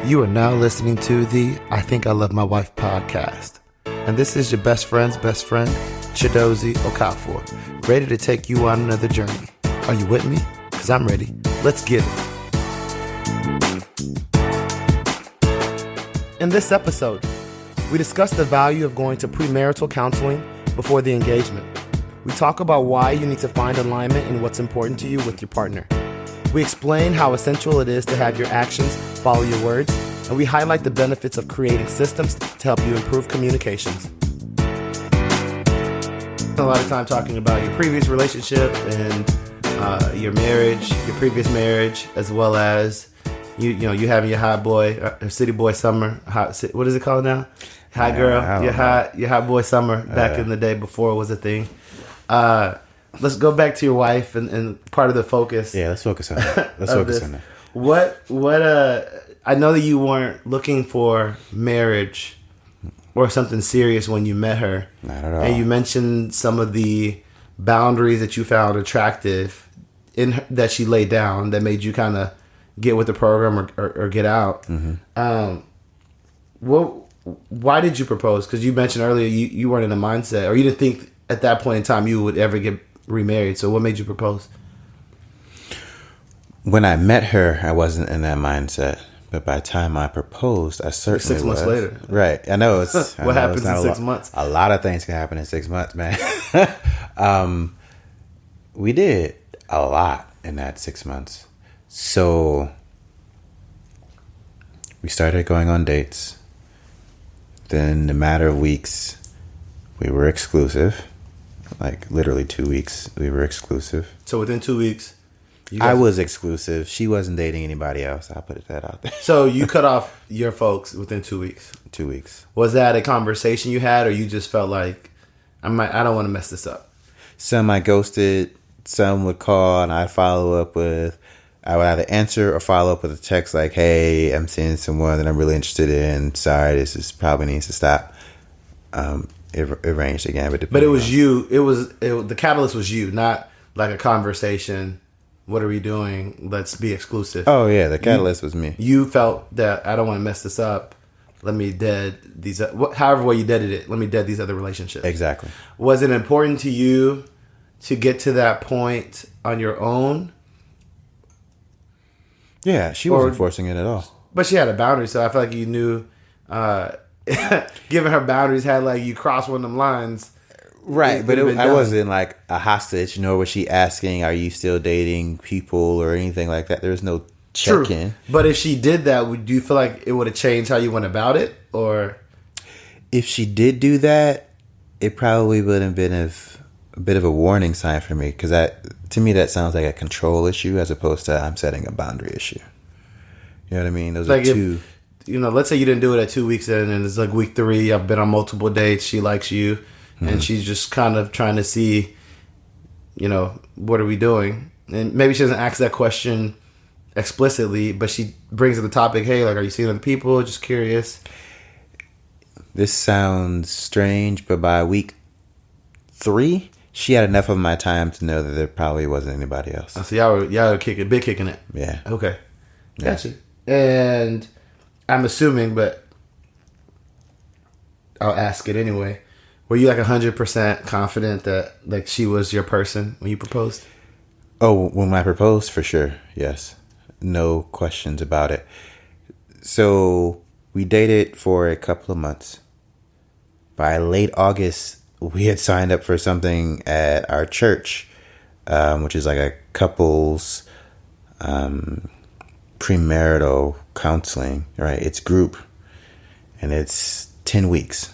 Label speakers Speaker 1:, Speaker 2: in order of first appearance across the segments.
Speaker 1: You are now listening to the I Think I Love My Wife podcast. And this is your best friend's best friend, Chidozie Okafor, ready to take you on another journey. Are you with me? Because I'm ready. Let's get it. In this episode, we discuss the value of going to premarital counseling before the engagement. We talk about why you need to find alignment in what's important to you with your partner. We explain how essential it is to have your actions follow your words, and we highlight the benefits of creating systems to help you improve communications. A lot of time talking about your previous relationship and your marriage, your previous marriage, as well as you having your hot boy, city boy summer. What is it called now? Hot girl, your hot boy summer back in the day before it was a thing. Let's go back to your wife and part of the focus.
Speaker 2: Yeah, let's focus on that. Let's focus on that.
Speaker 1: What I know that you weren't looking for marriage or something serious when you met her.
Speaker 2: Not at all.
Speaker 1: And you mentioned some of the boundaries that you found attractive that she laid down that made you kind of get with the program or get out. Mm-hmm. Why did you propose? Because you mentioned earlier you weren't in a mindset, or you didn't think at that point in time you would ever get remarried. So what made you propose?
Speaker 2: When I met her, I wasn't in that mindset. But by the time I proposed, I certainly
Speaker 1: 6 months later.
Speaker 2: Right. I know it's...
Speaker 1: What happens in 6 months?
Speaker 2: A lot of things can happen in 6 months, man. We did a lot in that 6 months. So we started going on dates. Then in a matter of weeks, we were exclusive. Like literally 2 weeks, we were exclusive.
Speaker 1: So within 2 weeks...
Speaker 2: I was exclusive. She wasn't dating anybody else. I'll put that out there.
Speaker 1: So you cut off your folks within 2 weeks.
Speaker 2: 2 weeks.
Speaker 1: Was that a conversation you had, or you just felt like I don't want to mess this up?
Speaker 2: Some I ghosted. Some would call and I'd follow up with. I would either answer or follow up with a text like, "Hey, I'm seeing someone that I'm really interested in. Sorry, this probably needs to stop." It arranged again, but
Speaker 1: it was you. The catalyst was you, not like a conversation. What are we doing? Let's be exclusive.
Speaker 2: Oh, yeah. The catalyst was me.
Speaker 1: You felt that I don't want to mess this up. Let me dead these... However way you deaded it, let me dead these other relationships.
Speaker 2: Exactly.
Speaker 1: Was it important to you to get to that point on your own?
Speaker 2: Yeah, she wasn't forcing it at all.
Speaker 1: But she had a boundary, so I feel like you knew... given her boundaries, had like you crossed one of them lines...
Speaker 2: Right, but I wasn't like a hostage, nor was she asking, "Are you still dating people?" or anything like that. There was no check-in.
Speaker 1: But if she did that, would you feel like it would have changed how you went about it? Or
Speaker 2: if she did do that, it probably would have been a bit of a warning sign for me, because to me that sounds like a control issue as opposed to I'm setting a boundary issue. You know what I mean? Those like are two.
Speaker 1: Let's say you didn't do it at 2 weeks in, and it's like week 3. I've been on multiple dates. She likes you. And she's just kind of trying to see, what are we doing? And maybe she doesn't ask that question explicitly, but she brings up the topic, hey, like, are you seeing other people? Just curious.
Speaker 2: This sounds strange, but by week 3, she had enough of my time to know that there probably wasn't anybody else.
Speaker 1: So y'all were kicking it.
Speaker 2: Yeah.
Speaker 1: Okay. Gotcha. And I'm assuming, but I'll ask it anyway. Were you like 100% confident that like she was your person when you proposed?
Speaker 2: Oh, when I proposed, for sure. Yes. No questions about it. So we dated for a couple of months. By late August, we had signed up for something at our church, which is like a couples premarital counseling, right? It's group, and it's 10 weeks.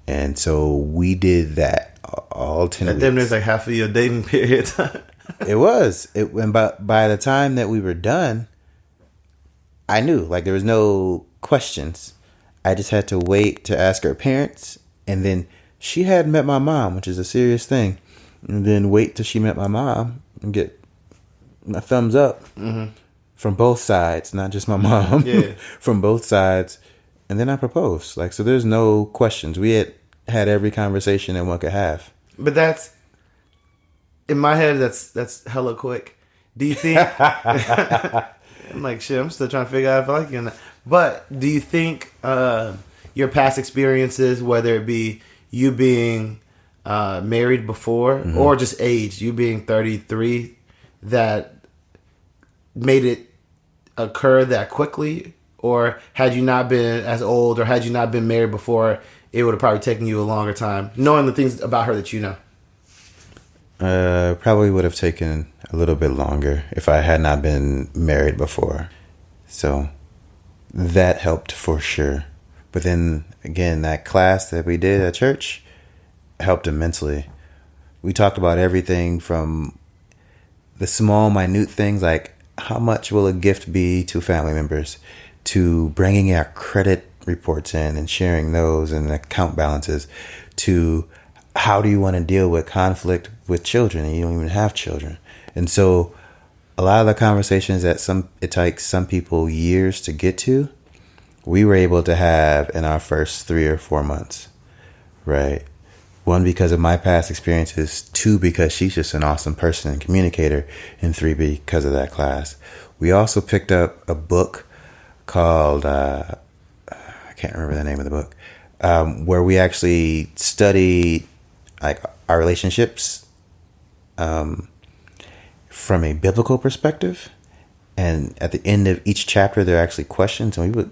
Speaker 2: And so we did that all 10 weeks.
Speaker 1: That was like half of your dating period.
Speaker 2: It was. And by the time that we were done, I knew. Like, there was no questions. I just had to wait to ask her parents. And then she had met my mom, which is a serious thing. And then wait till she met my mom and get a thumbs up from both sides. Not just my mom. Yeah. From both sides. And then I proposed. Like, so there's no questions. We had every conversation that one could have.
Speaker 1: But that's, in my head, that's hella quick. Do you think I'm like, shit, I'm still trying to figure out if I like you or not. But do you think your past experiences, whether it be you being married before or just age, you being 33, that made it occur that quickly? Or had you not been as old, or had you not been married before, it would have probably taken you a longer time, knowing the things about her that you know?
Speaker 2: Probably would have taken a little bit longer if I had not been married before. So that helped for sure. But then again, that class that we did at church helped immensely. We talked about everything from the small, minute things like how much will a gift be to family members, to bringing our credit reports in and sharing those and account balances, to how do you want to deal with conflict with children and you don't even have children. And so a lot of the conversations that it takes some people years to get to, we were able to have in our first 3 or 4 months, right? 1, because of my past experiences. 2, because she's just an awesome person and communicator. And 3, because of that class. We also picked up a book called, I can't remember the name of the book, where we actually studied like our relationships from a biblical perspective. And at the end of each chapter, there are actually questions, and we would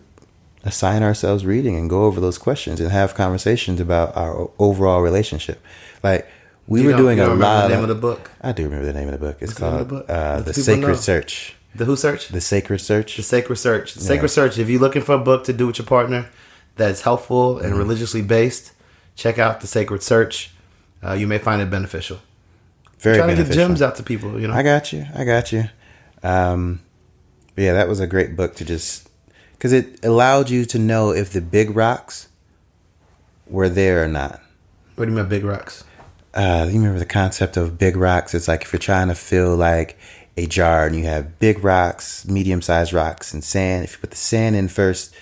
Speaker 2: assign ourselves reading and go over those questions and have conversations about our overall relationship. Like we were doing a lot of the name of the book. I do remember the name of the book. It's called The Sacred Search.
Speaker 1: The who search?
Speaker 2: The Sacred Search.
Speaker 1: The Sacred Search. The Sacred Search. If you're looking for a book to do with your partner that's helpful and religiously based, check out The Sacred Search. You may find it beneficial.
Speaker 2: Very
Speaker 1: trying
Speaker 2: beneficial.
Speaker 1: to get gems out to people, you know.
Speaker 2: I got you. But yeah, that was a great book to just, because it allowed you to know if the big rocks were there or not.
Speaker 1: What do you mean big rocks?
Speaker 2: You remember the concept of big rocks? It's like if you're trying to fill like a jar and you have big rocks, medium-sized rocks, and sand. If you put the sand in first,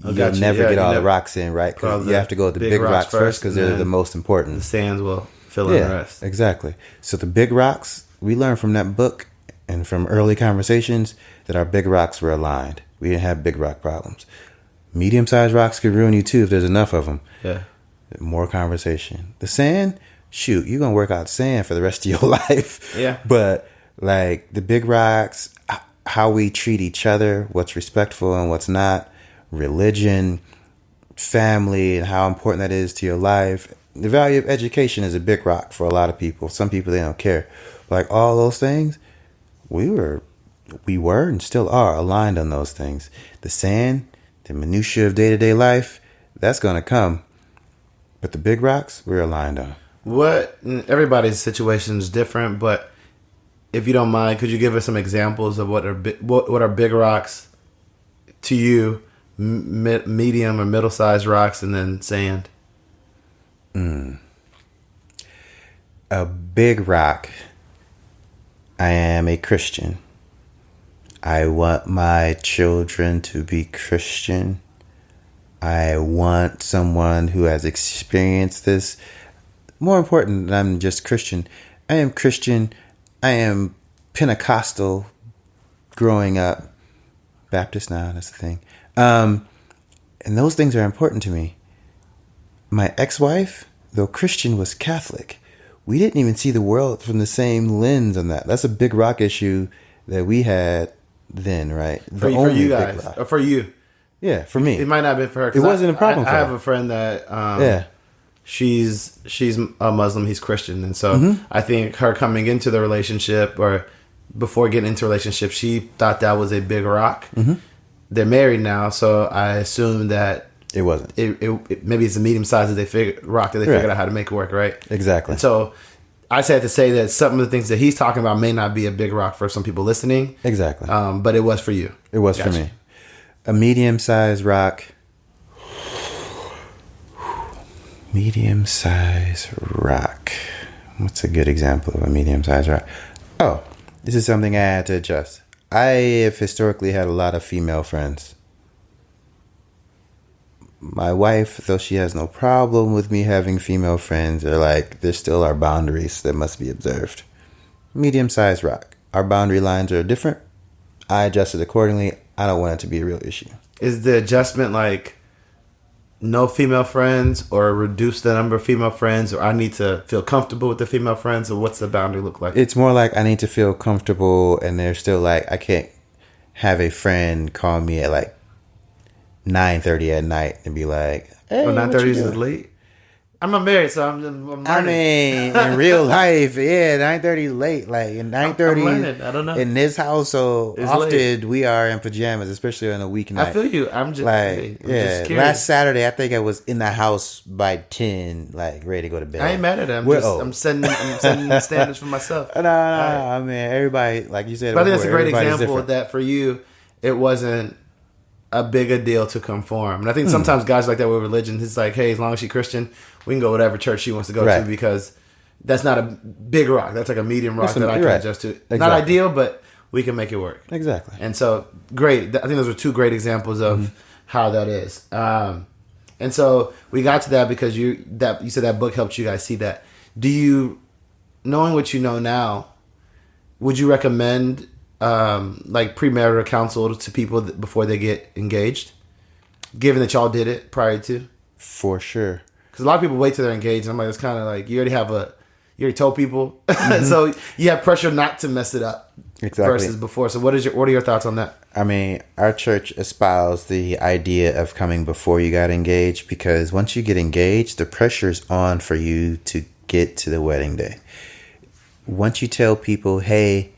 Speaker 2: you'll never get all the rocks in, right? Because you have to go with the big rocks first because they're the most important.
Speaker 1: The sands will fill in the rest.
Speaker 2: Exactly. So the big rocks, we learned from that book and from early conversations that our big rocks were aligned. We didn't have big rock problems. Medium-sized rocks could ruin you too if there's enough of them.
Speaker 1: Yeah.
Speaker 2: More conversation. The sand, shoot, you're going to work out sand for the rest of your life.
Speaker 1: Yeah.
Speaker 2: But like the big rocks, how we treat each other, what's respectful and what's not, religion, family, and how important that is to your life. The value of education is a big rock for a lot of people. Some people, they don't care. Like all those things, we were and still are aligned on those things. The sand, the minutiae of day-to-day life, that's going to come. But the big rocks, we're aligned on.
Speaker 1: Everybody's situation is different, but if you don't mind, could you give us some examples of what are big rocks to you, medium or middle-sized rocks, and then sand?
Speaker 2: A big rock. I am a Christian. I want my children to be Christian. I want someone who has experienced this. More important than I'm just Christian. I am Christian. I am Pentecostal growing up. Baptist now, that's the thing. And those things are important to me. My ex-wife, though Christian, was Catholic. We didn't even see the world from the same lens on that. That's a big rock issue that we had then, right?
Speaker 1: For you guys. Or for you.
Speaker 2: Yeah, for me.
Speaker 1: It might not have been for her.
Speaker 2: It wasn't a problem for her.
Speaker 1: I have a friend that she's a Muslim, he's Christian. And so I think her coming into the relationship or before getting into a relationship, she thought that was a big rock. They're married now, so I assume that
Speaker 2: it wasn't.
Speaker 1: It maybe it's a medium size that they figured out how to make it work, right?
Speaker 2: Exactly.
Speaker 1: And so I just had to say that some of the things that he's talking about may not be a big rock for some people listening.
Speaker 2: Exactly.
Speaker 1: But it was for you.
Speaker 2: It was for me. A medium-sized rock. Medium-sized rock. What's a good example of a medium-sized rock? Oh, this is something I had to adjust. I have historically had a lot of female friends. My wife, though she has no problem with me having female friends, there still are boundaries that must be observed. Medium-sized rock. Our boundary lines are different. I adjusted accordingly. I don't want it to be a real issue.
Speaker 1: Is the adjustment like no female friends, or reduce the number of female friends, or I need to feel comfortable with the female friends, or what's the boundary look like?
Speaker 2: It's more like I need to feel comfortable, and they're still like, I can't have a friend call me at like 9:30 at night and be like, hey,
Speaker 1: 9:30 is late. I'm not married, so I'm learning.
Speaker 2: I mean, in real life, yeah, 9:30 is late. Like in 9:30,
Speaker 1: I don't know.
Speaker 2: In this household,
Speaker 1: It's
Speaker 2: often
Speaker 1: late.
Speaker 2: we are in pajamas, especially on a weeknight.
Speaker 1: I feel you. I'm just
Speaker 2: like,
Speaker 1: I'm just curious.
Speaker 2: last Saturday, I think I was in the house by 10, like ready to go to bed.
Speaker 1: I ain't mad at it. I'm setting the standards for myself.
Speaker 2: No, I mean, everybody, like you said,
Speaker 1: But I think that's a great
Speaker 2: everybody's
Speaker 1: example
Speaker 2: different.
Speaker 1: that for you, it wasn't a big a deal to conform. And I think sometimes guys like that with religion, it's like, hey, as long as she's Christian, we can go whatever church she wants to go
Speaker 2: Right.
Speaker 1: to, because that's not a big rock. That's like a medium rock that I can
Speaker 2: right.
Speaker 1: adjust to.
Speaker 2: Exactly.
Speaker 1: Not ideal, but we can make it work.
Speaker 2: Exactly.
Speaker 1: And so, great. I think those were two great examples of how that is. And so we got to that because you said that book helped you guys see that. Do you, knowing what you know now, would you recommend like premarital counsel to people before they get engaged, given that y'all did it prior to?
Speaker 2: For sure.
Speaker 1: Because a lot of people wait till they're engaged, and I'm like, it's kind of like you already told people, so you have pressure not to mess it up.
Speaker 2: Exactly.
Speaker 1: Versus before. So what are your thoughts on that?
Speaker 2: I mean, our church espoused the idea of coming before you got engaged, because once you get engaged, the pressure's on for you to get to the wedding day. Once you tell people, hey,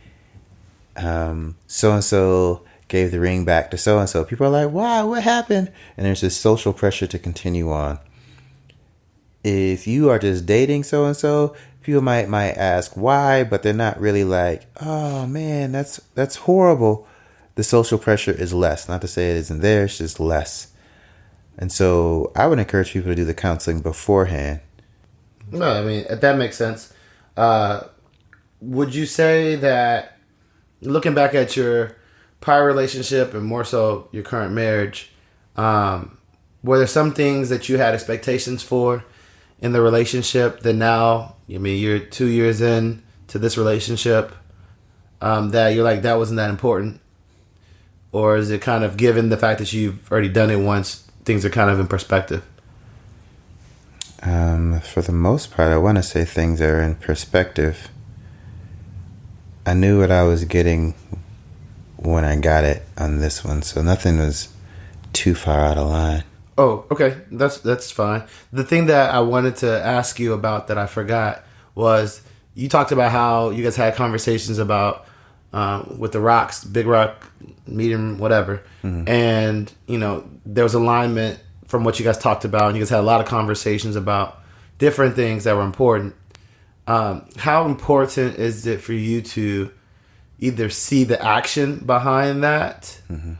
Speaker 2: so-and-so gave the ring back to so-and-so, people are like, wow, what happened? And there's this social pressure to continue on. If you are just dating so-and-so, people might ask why, but they're not really like, oh man, that's horrible. The social pressure is less. Not to say it isn't there, it's just less. And so I would encourage people to do the counseling beforehand.
Speaker 1: No, I mean, that makes sense. Would you say that, looking back at your prior relationship and more so your current marriage, were there some things that you had expectations for in the relationship that now, I mean, you're 2 years in to this relationship, that you're like, that wasn't that important? Or is it kind of, given the fact that you've already done it once, things are kind of in perspective?
Speaker 2: For the most part, I want to say things are in perspective. I knew what I was getting when I got it on this one, so nothing was too far out of line.
Speaker 1: Oh, okay. That's fine. The thing that I wanted to ask you about that I forgot was, you talked about how you guys had conversations about with the rocks, big rock, medium, whatever. Mm-hmm. And, there was alignment from what you guys talked about, and you guys had a lot of conversations about different things that were important. How important is it for you to either see the action behind that, mm-hmm.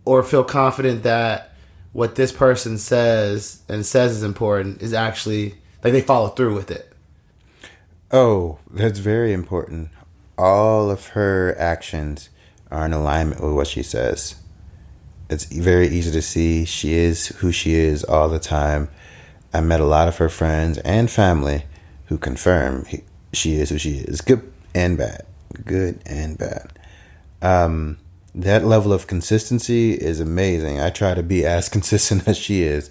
Speaker 1: or feel confident that what this person says is important is actually, like, they follow through with it?
Speaker 2: Oh, that's very important. All of her actions are in alignment with what she says. It's very easy to see she is who she is all the time. I met a lot of her friends and family who confirm she is who she is. Good and bad. Good and bad. That level of consistency is amazing. I try to be as consistent as she is.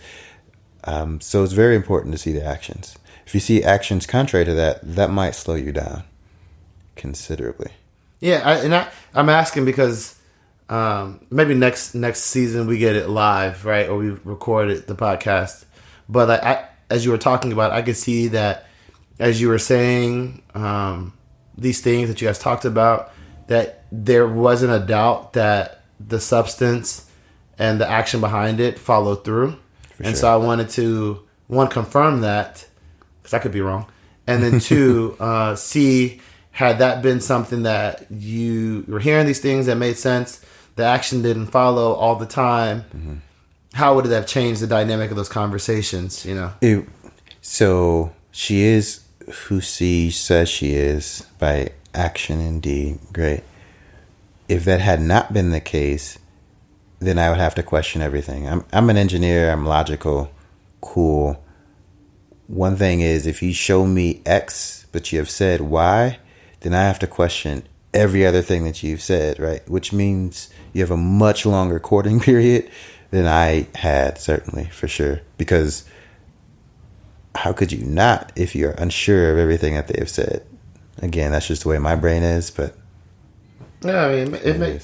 Speaker 2: So it's very important to see the actions. If you see actions contrary to that, that might slow you down considerably.
Speaker 1: Yeah, I'm asking because maybe next season we get it live, right? Or we recorded the podcast. But as you were talking about, I could see that as you were saying these things that you guys talked about, that there wasn't a doubt that the substance and the action behind it followed through. And so I wanted to, one, confirm that, because I could be wrong. And then two, see, had that been something that you were hearing these things that made sense, the action didn't follow all the time, mm-hmm. how would it have changed the dynamic of those conversations,
Speaker 2: So she is who she says she is by action and deed. Great. If that had not been the case, then I would have to question everything. I'm an engineer. I'm logical. Cool. One thing is, if you show me X, but you have said Y, then I have to question every other thing that you've said, right? Which means you have a much longer courting period than I had, certainly, for sure. Because how could you not if you're unsure of everything that they have said? Again, that's just the way my brain is, but...
Speaker 1: Yeah, I mean,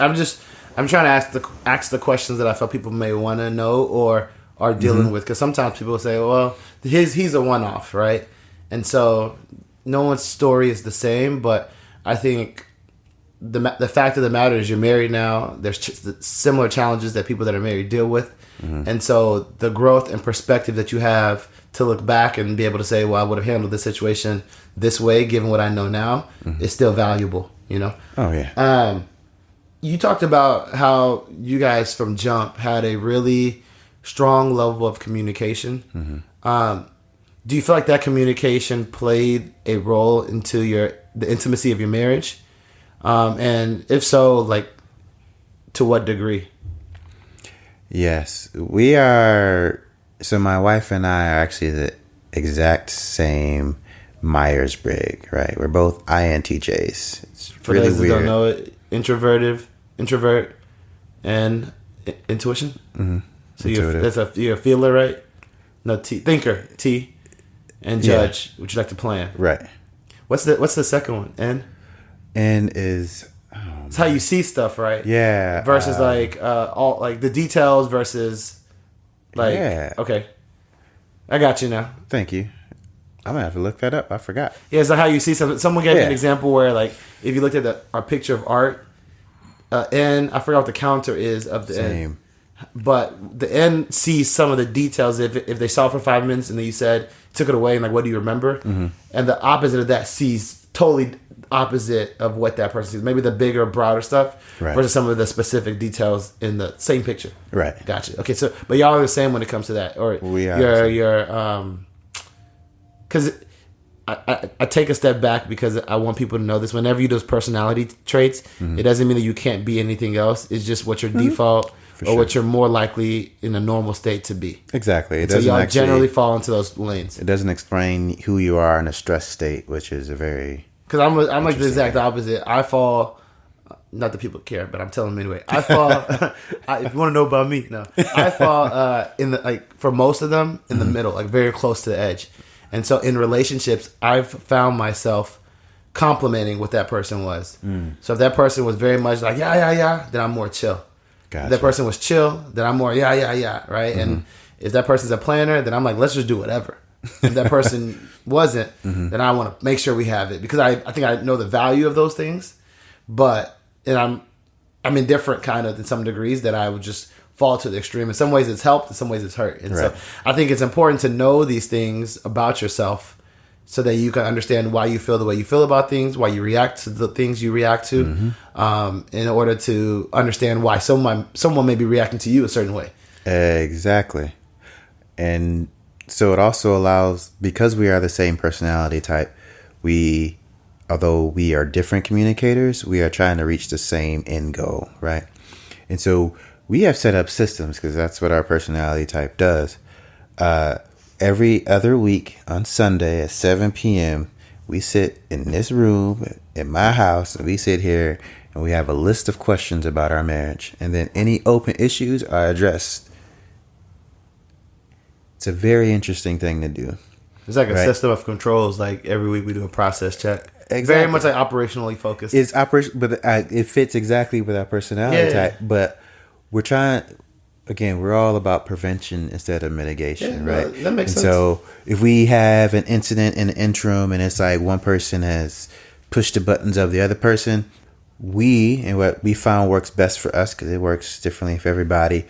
Speaker 1: I'm trying to ask the questions that I felt people may want to know or are dealing with. Because sometimes people say, well, he's a one-off, right? And so no one's story is the same, but I think the fact of the matter is you're married now. There's similar challenges that people that are married deal with. And so the growth and perspective that you have to look back and be able to say, well, I would have handled this situation this way, given what I know now, is still valuable, you know?
Speaker 2: Oh, yeah.
Speaker 1: You talked about how you guys from jump had a really strong level of communication. Do you feel like that communication played a role into the intimacy of your marriage? And if so, like, to what degree?
Speaker 2: Yes, we are. So my wife and I are actually the exact same Myers-Briggs, right? We're both INTJs. It's
Speaker 1: For
Speaker 2: really
Speaker 1: those that
Speaker 2: weird.
Speaker 1: don't know it, introvert, and intuition. So
Speaker 2: Intuitive.
Speaker 1: you're a feeler, right? No, thinker, T, and judge. Would you like to plan?
Speaker 2: Right.
Speaker 1: What's the second one? N.
Speaker 2: N is...
Speaker 1: It's how you see stuff, right?
Speaker 2: Yeah.
Speaker 1: Versus all like the details versus like
Speaker 2: Yeah.
Speaker 1: Okay, I got you now.
Speaker 2: Thank you. I'm going to have to look that up. I forgot.
Speaker 1: Yeah, it's like how you see something. Someone gave me an
Speaker 2: Yeah.
Speaker 1: example where, like, if you looked at our picture of art, N, I forgot what the counter is of the N.
Speaker 2: Same.
Speaker 1: But the N sees some of the details. If they saw it for 5 minutes and then you said, took it away, and like, what do you remember? And the opposite of that sees totally opposite of what that person sees. Maybe the bigger, broader stuff versus some of the specific details in the same picture.
Speaker 2: Right.
Speaker 1: Gotcha. Okay, so, but y'all are the same when it comes to that. Or
Speaker 2: We are.
Speaker 1: because I take a step back because I want people to know this. Whenever you do those personality traits, it doesn't mean that you can't be anything else. It's just what your default or what you're more likely in a normal state to be.
Speaker 2: Exactly. It
Speaker 1: So
Speaker 2: doesn't
Speaker 1: y'all generally fall into those lanes.
Speaker 2: It doesn't explain who you are in a stress state, which is a very...
Speaker 1: Because I'm like the exact opposite. I fall... Not that people care, but I'm telling them anyway. I fall... if you want to know about me, no. I fall in the... Like, for most of them, in the middle. Like, very close to the edge. And so in relationships, I've found myself complimenting what that person was. So if that person was very much like, yeah, then I'm more chill.
Speaker 2: Gotcha.
Speaker 1: If that person was chill, then I'm more, yeah, right? And if that person's a planner, then I'm like, let's just do whatever. If that person wasn't, then I want to make sure we have it. Because I think I know the value of those things. But and I'm indifferent kind of in some degrees that I would just fall to the extreme. In some ways it's helped, in some ways it's hurt. And so I think it's important to know these things about yourself so that you can understand why you feel the way you feel about things, why you react to the things you react to, in order to understand why someone may be reacting to you a certain way.
Speaker 2: Exactly. And so it also allows, because we are the same personality type, although we are different communicators, we are trying to reach the same end goal, right? And so we have set up systems because that's what our personality type does. Every other week on Sunday at 7 p.m., we sit in this room in my house and we sit here and we have a list of questions about our marriage. And then any open issues are addressed. It's a very interesting thing to do.
Speaker 1: It's like a system of controls. Like every week we do a process check.
Speaker 2: Exactly.
Speaker 1: Very much like operationally focused.
Speaker 2: It's operation, but it fits exactly with our personality type. But we're trying, again, we're all about prevention instead of mitigation, right?
Speaker 1: That makes sense.
Speaker 2: So if we have an incident in the interim and it's like one person has pushed the buttons of the other person, and what we found works best for us, because it works differently for everybody,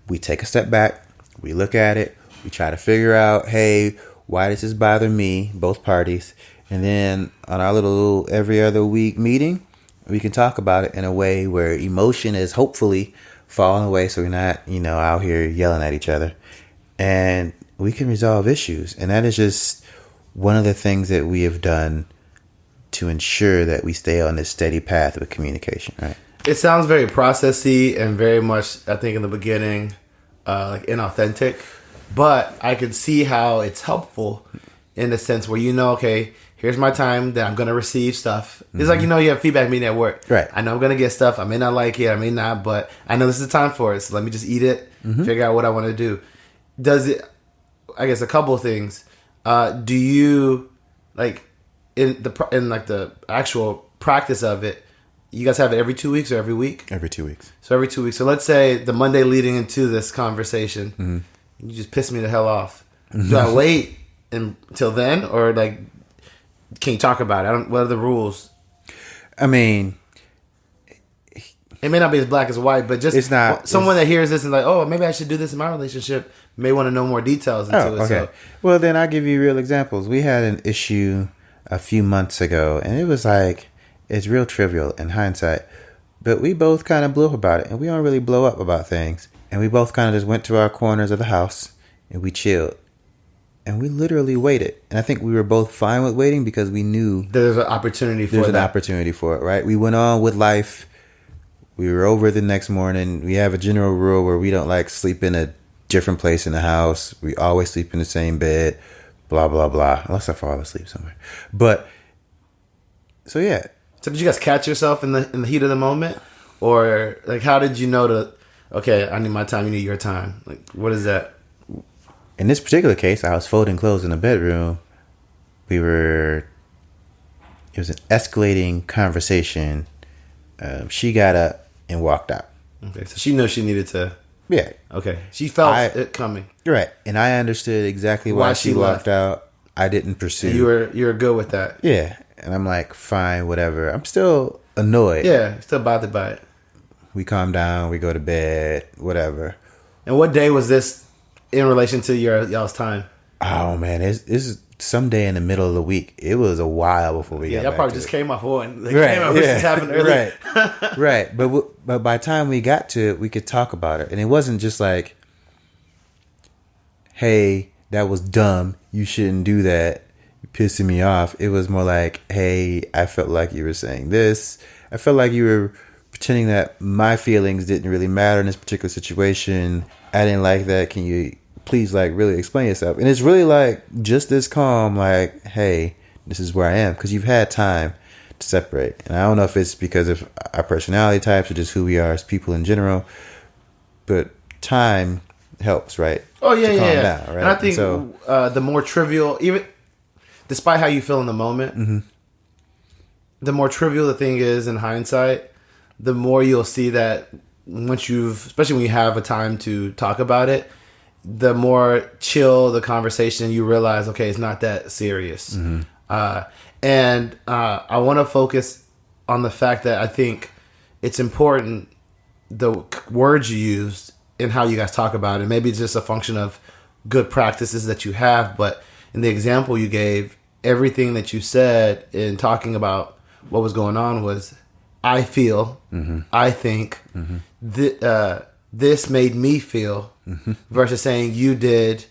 Speaker 2: we take a step back, we look at it, we try to figure out, hey, why does this bother me, both parties? And then on our little every other week meeting, we can talk about it in a way where emotion is hopefully falling away, so we're not, out here yelling at each other. And we can resolve issues. And that is just one of the things that we have done to ensure that we stay on this steady path with communication, right?
Speaker 1: It sounds very processy and very much, I think in the beginning, like inauthentic. But I can see how it's helpful in the sense where okay, here's my time that I'm going to receive stuff. It's like, you have feedback meeting at work.
Speaker 2: Right.
Speaker 1: I know I'm going to get stuff. I may not like it. I may not, but I know this is the time for it. So let me just eat it, figure out what I want to do. Does it, I guess a couple of things. Do you, like, in the actual practice of it, you guys have it every 2 weeks or every week?
Speaker 2: Every 2 weeks.
Speaker 1: So every 2 weeks. So let's say the Monday leading into this conversation, you just piss me the hell off. Do I wait until then, or like, can you talk about it? What are the rules?
Speaker 2: I mean,
Speaker 1: it may not be as black as white, but just
Speaker 2: it's not.
Speaker 1: Someone that hears this and like, oh, maybe I should do this in my relationship may want to know more details into it.
Speaker 2: Okay.
Speaker 1: So.
Speaker 2: Well, then I'll give you real examples. We had an issue a few months ago, and it was like, it's real trivial in hindsight, but we both kind of blew up about it, and we don't really blow up about things. And we both kind of just went to our corners of the house, and we chilled. And we literally waited. And I think we were both fine with waiting because we knew
Speaker 1: there's an opportunity for
Speaker 2: it, right? We went on with life. We were over the next morning. We have a general rule where we don't like sleep in a different place in the house. We always sleep in the same bed, blah, blah, blah. Unless I fall asleep somewhere. But, so yeah.
Speaker 1: So did you guys catch yourself in the heat of the moment? Or, like, how did you know okay, I need my time, you need your time? Like, what is that?
Speaker 2: In this particular case, I was folding clothes in the bedroom. It was an escalating conversation. She got up and walked out.
Speaker 1: Okay, so she knew she needed to.
Speaker 2: Yeah.
Speaker 1: Okay, she felt it coming.
Speaker 2: Right, and I understood exactly why she walked out. I didn't pursue.
Speaker 1: And you were good with that.
Speaker 2: Yeah, and I'm like, fine, whatever. I'm still annoyed.
Speaker 1: Yeah, still bothered by it.
Speaker 2: We calm down. We go to bed. Whatever.
Speaker 1: And what day was this in relation to y'all's time?
Speaker 2: Oh man, this is someday in the middle of the week. It was a while before we got back.
Speaker 1: Y'all probably just came off one.
Speaker 2: Right.
Speaker 1: This happened early.
Speaker 2: Right. Right. But by the time we got to it, we could talk about it. And it wasn't just like, hey, that was dumb. You shouldn't do that. You're pissing me off. It was more like, hey, I felt like you were saying this. I felt like you were pretending that my feelings didn't really matter in this particular situation. I didn't like that. Can you please like really explain yourself? And it's really like just this calm, like, hey, this is where I am, because you've had time to separate. And I don't know if it's because of our personality types or just who we are as people in general, but time helps, right?
Speaker 1: Oh yeah,
Speaker 2: to calm
Speaker 1: yeah.
Speaker 2: down, right?
Speaker 1: And I think the more trivial, even despite how you feel in the moment, the more trivial the thing is in hindsight, the more you'll see that once especially when you have a time to talk about it, the more chill the conversation, you realize, okay, it's not that serious. And I want to focus on the fact that I think it's important, the words you used and how you guys talk about it. Maybe it's just a function of good practices that you have, but in the example you gave, everything that you said in talking about what was going on was, I feel, I think, this made me feel, versus saying you did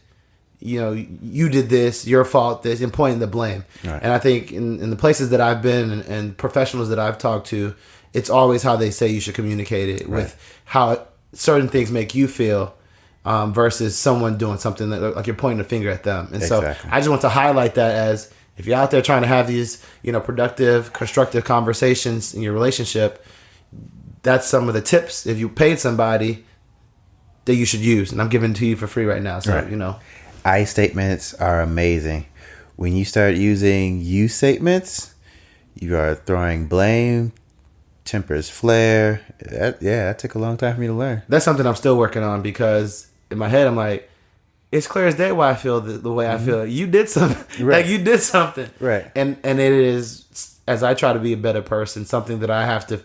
Speaker 1: this, your fault, this, and pointing the blame. Right. And I think in the places that I've been and professionals that I've talked to, it's always how they say you should communicate it, right, with how certain things make you feel, versus someone doing something that, like, you're pointing a finger at them. And so I just want to highlight that as, if you're out there trying to have these, productive, constructive conversations in your relationship, that's some of the tips, if you paid somebody, that you should use. And I'm giving it to you for free right now. So,
Speaker 2: right. I statements are amazing. When you start using you statements, you are throwing blame, tempers flare. That took a long time for me to learn.
Speaker 1: That's something I'm still working on, because in my head, I'm like, it's clear as day why I feel the way I feel. You did something.
Speaker 2: Right.
Speaker 1: Like, you did something.
Speaker 2: Right.
Speaker 1: And it is, as I try to be a better person, something that I have to,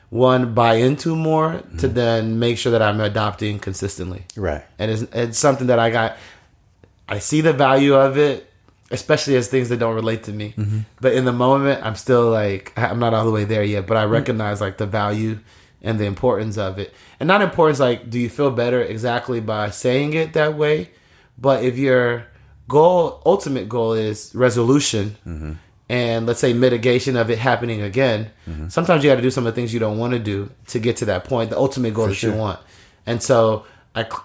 Speaker 1: one, buy into more, to then make sure that I'm adopting consistently. Right. And it's something that I see the value of it, especially as things that don't relate to me. But in the moment, I'm still like, I'm not all the way there yet, but I recognize like the value and the importance of it. And not importance like, do you feel better exactly by saying it that way? But if your ultimate goal is resolution, and let's say mitigation of it happening again, sometimes you got to do some of the things you don't want to do to get to that point, the ultimate goal you want. And so,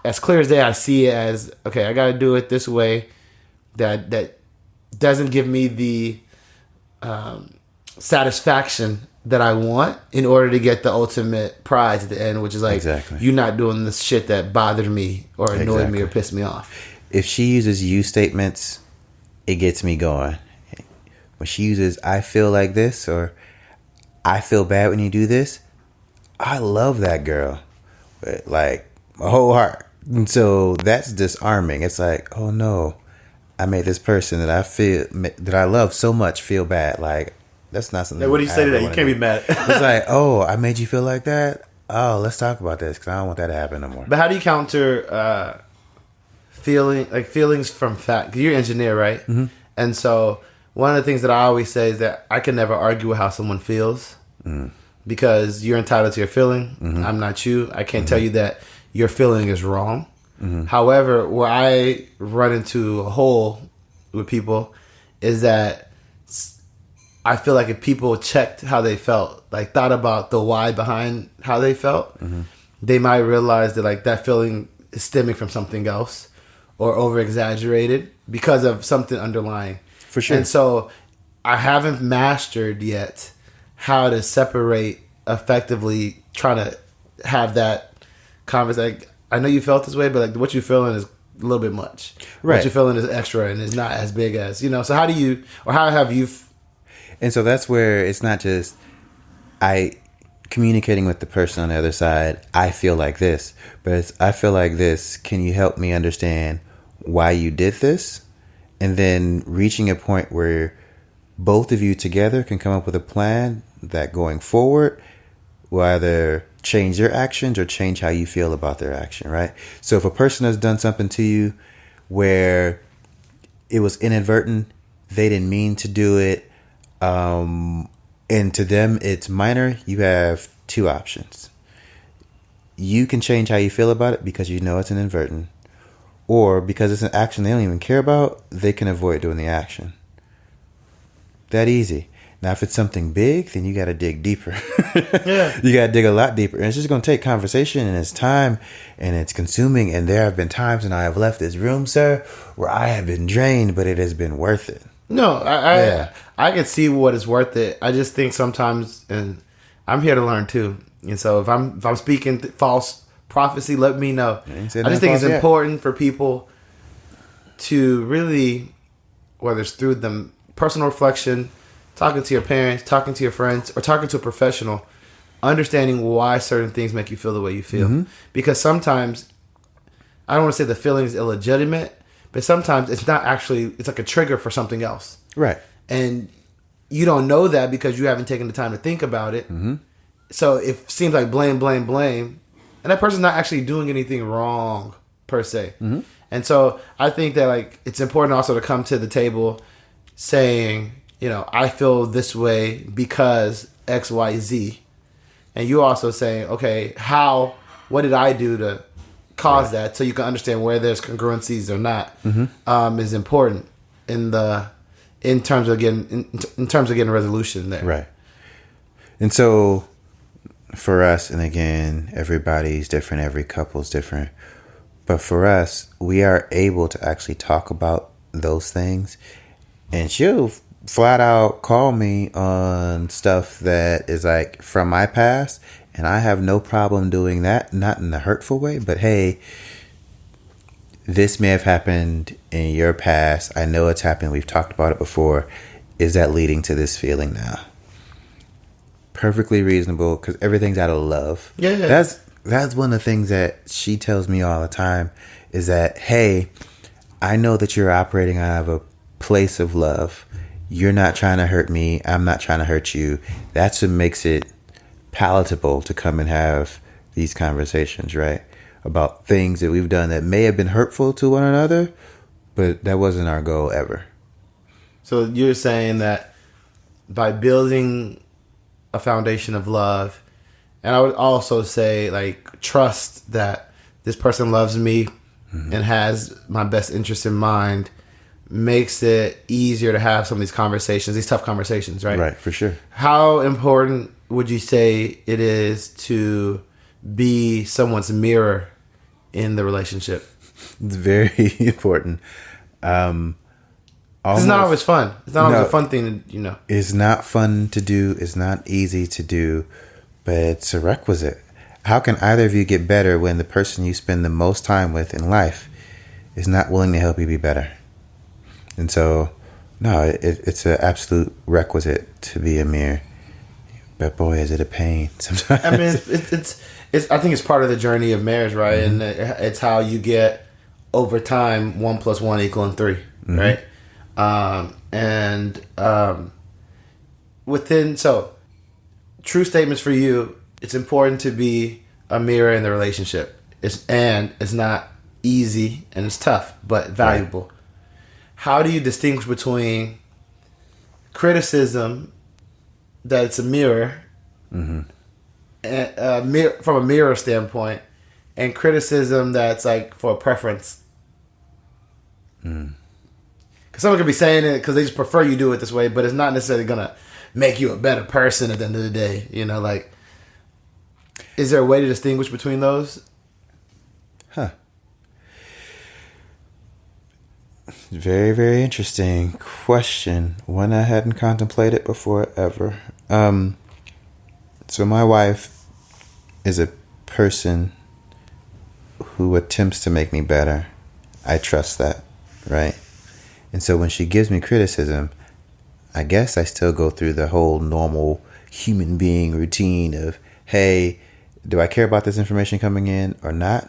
Speaker 1: as clear as day, I see it as, okay, I got to do it this way that doesn't give me the satisfaction that I want in order to get the ultimate prize at the end, which is like, you not doing this shit that bothered me or annoyed me or pissed me off.
Speaker 2: If she uses you statements, it gets me going. When she uses I feel like this or I feel bad when you do this, I love that girl. Like, my whole heart. And so that's disarming. It's like, oh no, I made this person that I love so much feel bad. Like, that's not something.
Speaker 1: What do you say to that? You can't be mad.
Speaker 2: It's like, oh, I made you feel like that. Oh, let's talk about this because I don't want that to happen no more.
Speaker 1: But how do you counter feelings from fact? You're an engineer, right? Mm-hmm. And so one of the things that I always say is that I can never argue with how someone feels because you're entitled to your feeling. Mm-hmm. I'm not you. I can't tell you that your feeling is wrong. Mm-hmm. However, where I run into a hole with people is that I feel like if people checked how they felt, like thought about the why behind how they felt, they might realize that like that feeling is stemming from something else or over exaggerated because of something underlying.
Speaker 2: For sure.
Speaker 1: And so I haven't mastered yet how to separate effectively, trying to have that conversation. Like, I know you felt this way, but like what you're feeling is a little bit much. Right. What you're feeling is extra and it's not as big as, so how do you, or how have you...
Speaker 2: And so that's where it's not just I communicating with the person on the other side, I feel like this, but it's I feel like this. Can you help me understand why you did this? And then reaching a point where both of you together can come up with a plan that going forward will either change their actions or change how you feel about their action, right? So if a person has done something to you where it was inadvertent, they didn't mean to do it, and to them it's minor, you have two options. You can change how you feel about it because you know it's inadvertent, or because it's an action they don't even care about, they can avoid doing the action. That easy. Now, if it's something big, then you got to dig deeper. Yeah. You got to dig a lot deeper. And it's just going to take conversation and it's time and it's consuming. And there have been times when I have left this room, sir, where I have been drained, but it has been worth it.
Speaker 1: No, I can see what is worth it. I just think sometimes, and I'm here to learn too. And so if I'm speaking false prophecy, let me know. I just think it's important for people to really, whether it's through them personal reflection, talking to your parents, talking to your friends, or talking to a professional, understanding why certain things make you feel the way you feel. Mm-hmm. Because sometimes, I don't want to say the feeling is illegitimate, but sometimes it's not actually, it's like a trigger for something else.
Speaker 2: Right.
Speaker 1: And you don't know that because you haven't taken the time to think about it. Mm-hmm. So it seems like blame. And that person's not actually doing anything wrong, per se. Mm-hmm. And so I think that like it's important also to come to the table saying, I feel this way because X, Y, Z. And you also saying, okay, what did I do to cause that, so you can understand where there's congruencies or not, is important in terms of getting a resolution there.
Speaker 2: Right. And so for us, and again, everybody's different, every couple's different, but for us, we are able to actually talk about those things, and she'll flat out call me on stuff that is like from my past, and I have no problem doing that, not in a hurtful way, but hey, this may have happened in your past. I know it's happened. We've talked about it before. Is that leading to this feeling now? Perfectly reasonable, because everything's out of love.
Speaker 1: Yeah.
Speaker 2: That's one of the things that she tells me all the time is that, hey, I know that you're operating out of a place of love. You're not trying to hurt me. I'm not trying to hurt you. That's what makes it palatable to come and have these conversations, right? About things that we've done that may have been hurtful to one another, but that wasn't our goal ever.
Speaker 1: So you're saying that by building a foundation of love, and I would also say like trust that this person loves me and has my best interest in mind, makes it easier to have some of these conversations, these tough conversations, right?
Speaker 2: Right, for sure.
Speaker 1: How important would you say it is to be someone's mirror in the relationship?
Speaker 2: It's very important.
Speaker 1: It's not always fun. It's not always a fun thing to,
Speaker 2: It's not fun to do. It's not easy to do, but it's a requisite. How can either of you get better when the person you spend the most time with in life is not willing to help you be better? And so, no, it's an absolute requisite to be a mirror. But boy, is it a pain sometimes.
Speaker 1: I mean, it's I think it's part of the journey of marriage, right? Mm-hmm. And it's how you get over time 1 + 1 = 3, mm-hmm. right? So true statements for you. It's important to be a mirror in the relationship. It's not easy and it's tough, but valuable. Right. How do you distinguish between criticism that it's a mirror, mm-hmm. and, from a mirror standpoint, and criticism that's like for a preference? Because someone could be saying it because they just prefer you do it this way, but it's not necessarily gonna make you a better person at the end of the day. Like, is there a way to distinguish between those?
Speaker 2: Very, very interesting question. One I hadn't contemplated before ever. So my wife is a person who attempts to make me better. I trust that, right? And so when she gives me criticism, I guess I still go through the whole normal human being routine of, hey, do I care about this information coming in or not?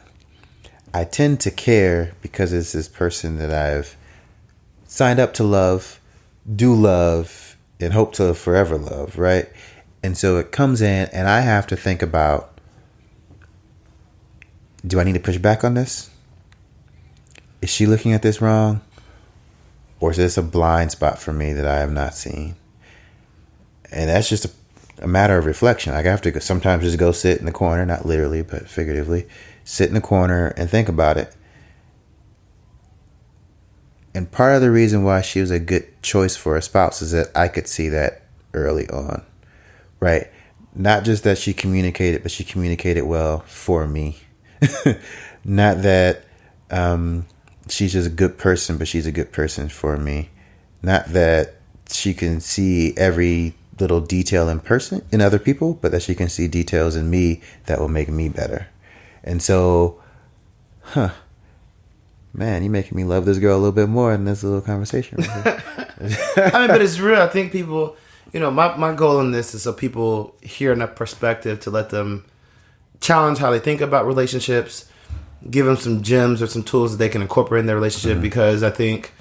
Speaker 2: I tend to care because it's this person that I've signed up to love, do love, and hope to forever love, right? And so it comes in and I have to think about, do I need to push back on this? Is she looking at this wrong? Or is this a blind spot for me that I have not seen? And that's just a matter of reflection. Like I have to sometimes just go sit in the corner, not literally, but figuratively, sit in the corner and think about it. And part of the reason why she was a good choice for a spouse is that I could see that early on, right? Not just that she communicated, but she communicated well for me. Not that she's just a good person, but she's a good person for me. Not that she can see every little detail in other people, but that she can see details in me that will make me better. And so, man, you're making me love this girl a little bit more in this little conversation right here.
Speaker 1: I mean, but it's real. I think people, my goal in this is so people hear enough perspective to let them challenge how they think about relationships, give them some gems or some tools that they can incorporate in their relationship. Mm-hmm. Because I think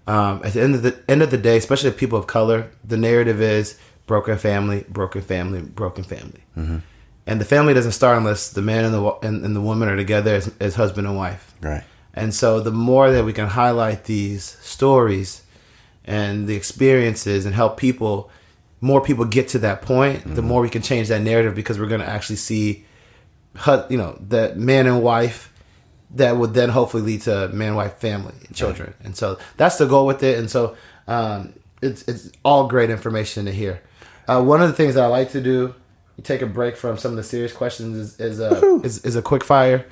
Speaker 1: at the end of the day, especially if people of color, the narrative is broken family, broken family, broken family. Mm-hmm. And the family doesn't start unless the man and the woman are together as husband and wife.
Speaker 2: Right.
Speaker 1: And so the more that we can highlight these stories and the experiences and help more people get to that point, mm-hmm. the more we can change that narrative, because we're going to actually see, that man and wife that would then hopefully lead to man, wife, family, and children. Right. And so that's the goal with it. And so it's all great information to hear. One of the things that I like to do, you take a break from some of the serious questions, is a quick fire.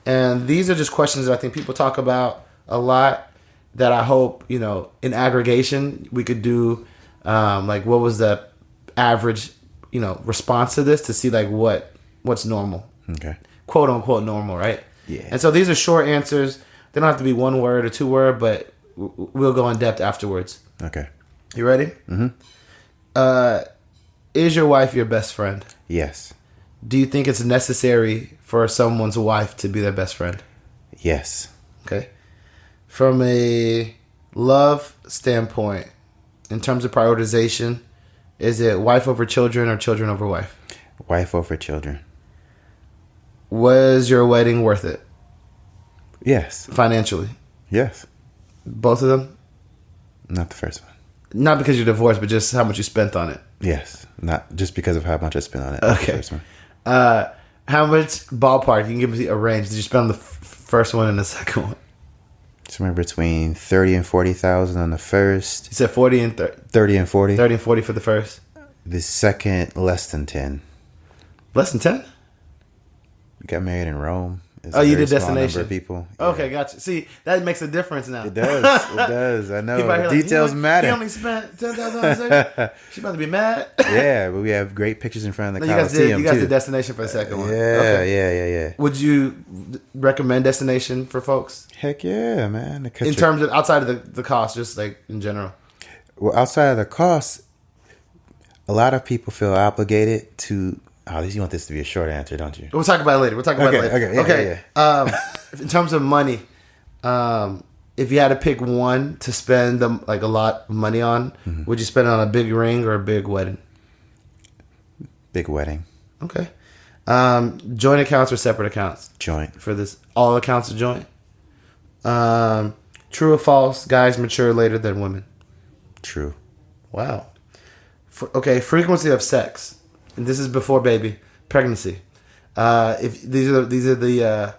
Speaker 1: And these are just questions that I think people talk about a lot that I hope, in aggregation, we could do, like what was the average, response to this to see like what's normal.
Speaker 2: Okay.
Speaker 1: Quote unquote normal, right?
Speaker 2: Yeah.
Speaker 1: And so these are short answers. They don't have to be 1 word or 2 word, but we'll go in depth afterwards.
Speaker 2: Okay.
Speaker 1: You ready? Mm-hmm. Is your wife your best friend?
Speaker 2: Yes.
Speaker 1: Do you think it's necessary for someone's wife to be their best friend?
Speaker 2: Yes.
Speaker 1: Okay. From a love standpoint, in terms of prioritization, is it wife over children or children over wife?
Speaker 2: Wife over children.
Speaker 1: Was your wedding worth it?
Speaker 2: Yes.
Speaker 1: Financially?
Speaker 2: Yes.
Speaker 1: Both of them?
Speaker 2: Not the first one.
Speaker 1: Not because you're divorced, but just how much you spent on it?
Speaker 2: Yes. Not just because of how much I spent on it.
Speaker 1: Okay.
Speaker 2: The first one.
Speaker 1: How much ballpark? You can give me a range. Did you spend on the first one and the second one?
Speaker 2: Somewhere between 30 and 40,000 on the first.
Speaker 1: You said 40 and 30.
Speaker 2: 30 and 40.
Speaker 1: 30 and 40 for the first.
Speaker 2: The second, less than 10.
Speaker 1: Less than 10?
Speaker 2: We got married in Rome. It's
Speaker 1: Oh,
Speaker 2: a
Speaker 1: you
Speaker 2: very
Speaker 1: did
Speaker 2: small
Speaker 1: destination.
Speaker 2: number of people.
Speaker 1: Okay, gotcha. See, that makes a difference now.
Speaker 2: It does. It does. I know.
Speaker 1: People out
Speaker 2: The
Speaker 1: here
Speaker 2: details matter.
Speaker 1: He only spent $10,000. She about to be mad.
Speaker 2: Yeah, but we have great pictures in front of the
Speaker 1: You guys
Speaker 2: Coliseum,
Speaker 1: did
Speaker 2: too.
Speaker 1: destination for the second one.
Speaker 2: Yeah,
Speaker 1: Okay.
Speaker 2: yeah.
Speaker 1: Would you recommend destination for folks
Speaker 2: Heck yeah, man.
Speaker 1: in terms of outside of the cost, just like in general?
Speaker 2: Well, outside of the cost, a lot of people feel obligated to. Oh, you want this to be a short answer, don't you?
Speaker 1: We'll talk about it later. Okay. In terms of money, if you had to pick one to spend like a lot of money on, would you spend it on a big ring or a big wedding?
Speaker 2: Big wedding.
Speaker 1: Okay. Joint accounts or separate accounts?
Speaker 2: Joint.
Speaker 1: For this, all accounts are joint. True or false? Guys mature later than women.
Speaker 2: True.
Speaker 1: Wow. Okay. Frequency of sex. And this is before baby pregnancy. If these are the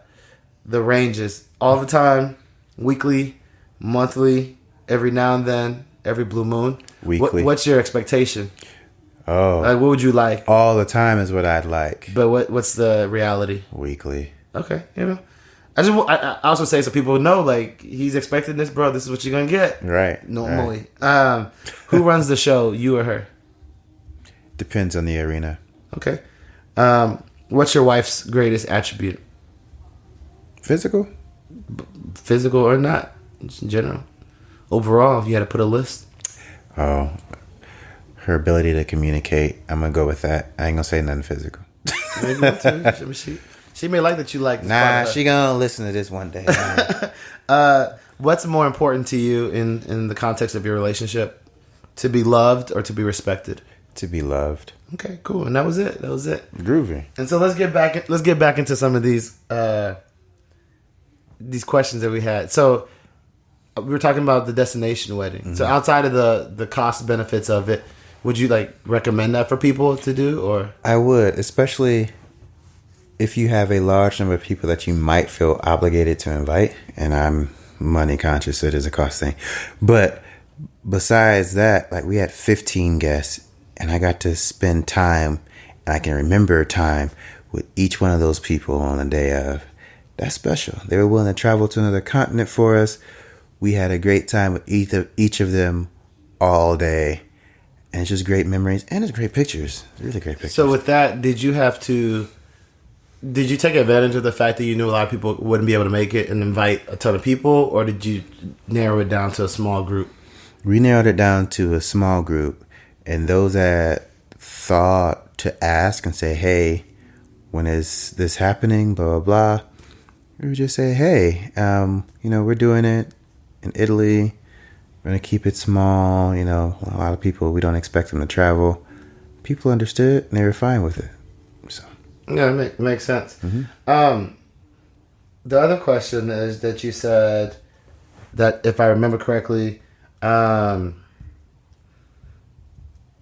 Speaker 1: ranges, all the time, weekly, monthly, every now and then, every blue moon.
Speaker 2: Weekly.
Speaker 1: What's your expectation?
Speaker 2: Oh,
Speaker 1: What would you like?
Speaker 2: all the time is what I'd like.
Speaker 1: But what's the reality?
Speaker 2: Weekly.
Speaker 1: Okay, I also say so people know, like, he's expecting this, bro. This is what you're gonna get.
Speaker 2: Right.
Speaker 1: Normally.
Speaker 2: Right.
Speaker 1: Who runs the show? You or her?
Speaker 2: Depends on the arena.
Speaker 1: Okay. What's your wife's greatest attribute?
Speaker 2: Physical?
Speaker 1: Physical or not, just in general. Overall, if you had to put a list.
Speaker 2: Oh, her ability to communicate. I'm gonna go with that. I ain't gonna say nothing physical.
Speaker 1: Maybe she may like that you like this part
Speaker 2: Nah,
Speaker 1: of her.
Speaker 2: she gonna listen to this one day.
Speaker 1: What's more important to you in the context of your relationship? To be loved or to be respected?
Speaker 2: To be loved.
Speaker 1: Okay, cool. And that was it.
Speaker 2: Groovy.
Speaker 1: And so let's get back into some of these questions that we had. So we were talking about the destination wedding. Mm-hmm. So outside of the cost benefits of it, would you like recommend that for people to do? Or
Speaker 2: I would, especially if you have a large number of people that you might feel obligated to invite. And I'm money conscious, so it is a cost thing. But besides that, like, we had 15 guests, and I got to spend time, and I can remember time with each one of those people on the day of. That's special. They were willing to travel to another continent for us. We had a great time with each of them all day. And it's just great memories, and it's great pictures. Really great pictures.
Speaker 1: So with that, did you take advantage of the fact that you knew a lot of people wouldn't be able to make it and invite a ton of people, or did you narrow it down to a small group?
Speaker 2: We narrowed it down to a small group, and those that thought to ask and say, hey, when is this happening, blah, blah, blah, we would just say, hey, we're doing it in Italy. We're going to keep it small. A lot of people, we don't expect them to travel. People understood, and they were fine with it. So
Speaker 1: yeah, it makes sense.
Speaker 2: Mm-hmm.
Speaker 1: The other question is that you said that, if I remember correctly,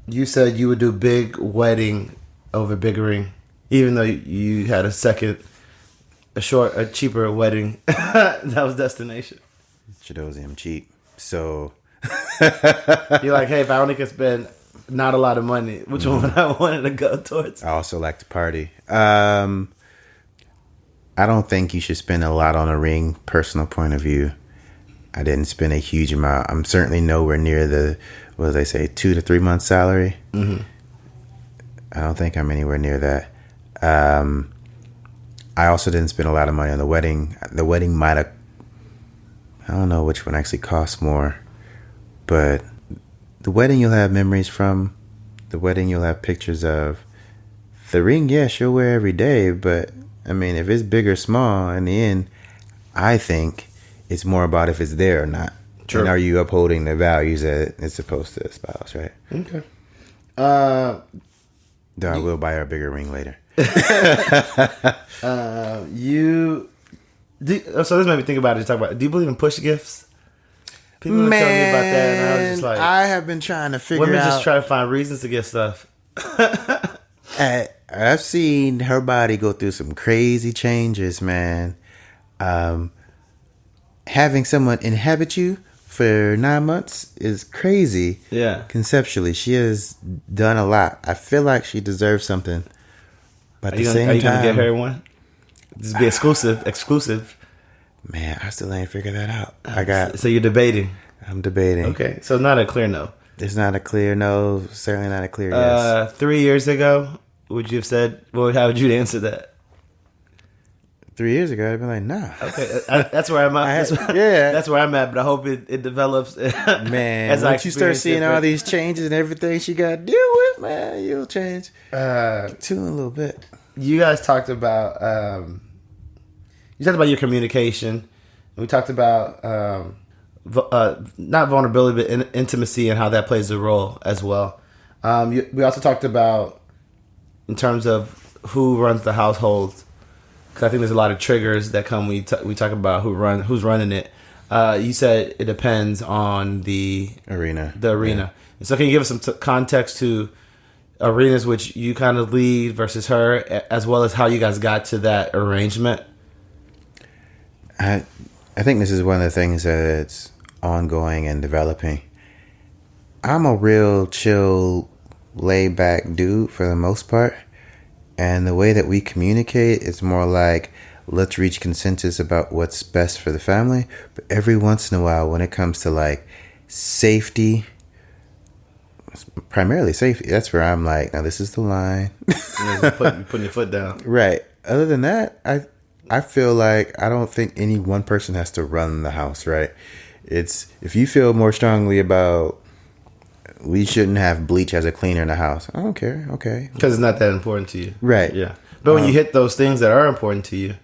Speaker 1: you said you would do big wedding over bigger ring, even though you had a cheaper wedding. That was destination.
Speaker 2: Chidosium cheap. So
Speaker 1: you're like, hey, if I only could spend not a lot of money, which one would I wanted to go towards?
Speaker 2: I also like to party. I don't think you should spend a lot on a ring, personal point of view. I didn't spend a huge amount. I'm certainly nowhere near the, 2 to 3 months salary. Mm-hmm. I don't think I'm anywhere near that. I also didn't spend a lot of money on the wedding. The wedding might have, I don't know which one actually costs more, but the wedding you'll have memories from. The wedding you'll have pictures of. The ring, yeah, she'll wear every day, but I mean, if it's big or small, in the end, I think it's more about if it's there or not. Sure. And are you upholding the values that it's supposed to espouse, right?
Speaker 1: Okay.
Speaker 2: Though I will buy her a bigger ring later.
Speaker 1: So this made me think about it. Talk about. Do you believe in push gifts? People were telling me about that, and I was just like,
Speaker 2: I have been trying to figure out.
Speaker 1: Women just try to find reasons to get stuff.
Speaker 2: I've seen her body go through some crazy changes, man. Having someone inhabit you for 9 months is crazy.
Speaker 1: Yeah.
Speaker 2: Conceptually, she has done a lot. I feel like she deserves something. But at the same time,
Speaker 1: are you gonna get her one? Just be exclusive.
Speaker 2: Man, I still ain't figured that out.
Speaker 1: So you're debating.
Speaker 2: I'm debating.
Speaker 1: Okay, so not a clear no.
Speaker 2: It's not a clear no. Certainly not a clear yes.
Speaker 1: 3 years ago, would you have said? Well, how would you answer that?
Speaker 2: 3 years ago, I'd be like, nah.
Speaker 1: Okay, that's where I'm at. That's where I'm at. But I hope it develops.
Speaker 2: Man, as once you start seeing all these changes and everything she got to deal with, man, you'll change too in a little bit.
Speaker 1: You guys talked about your communication. And we talked about not vulnerability, but intimacy and how that plays a role as well. We also talked about in terms of who runs the household. Because I think there's a lot of triggers that come when we talk about who's running it. You said it depends on the
Speaker 2: arena.
Speaker 1: Yeah. And so can you give us some context to arenas which you kind of lead versus her, as well as how you guys got to that arrangement?
Speaker 2: I think this is one of the things that's ongoing and developing. I'm a real chill, laid back dude for the most part. And the way that we communicate is more like, let's reach consensus about what's best for the family. But every once in a while, when it comes to like safety, primarily safety, that's where I'm like, now this is the line.
Speaker 1: Putting your foot down.
Speaker 2: Right. Other than that, I feel like I don't think any one person has to run the house, right? It's if you feel more strongly about we shouldn't have bleach as a cleaner in the house, I don't care. Okay.
Speaker 1: Because it's not that important to you.
Speaker 2: Right.
Speaker 1: Yeah. But when you hit those things that are important to you,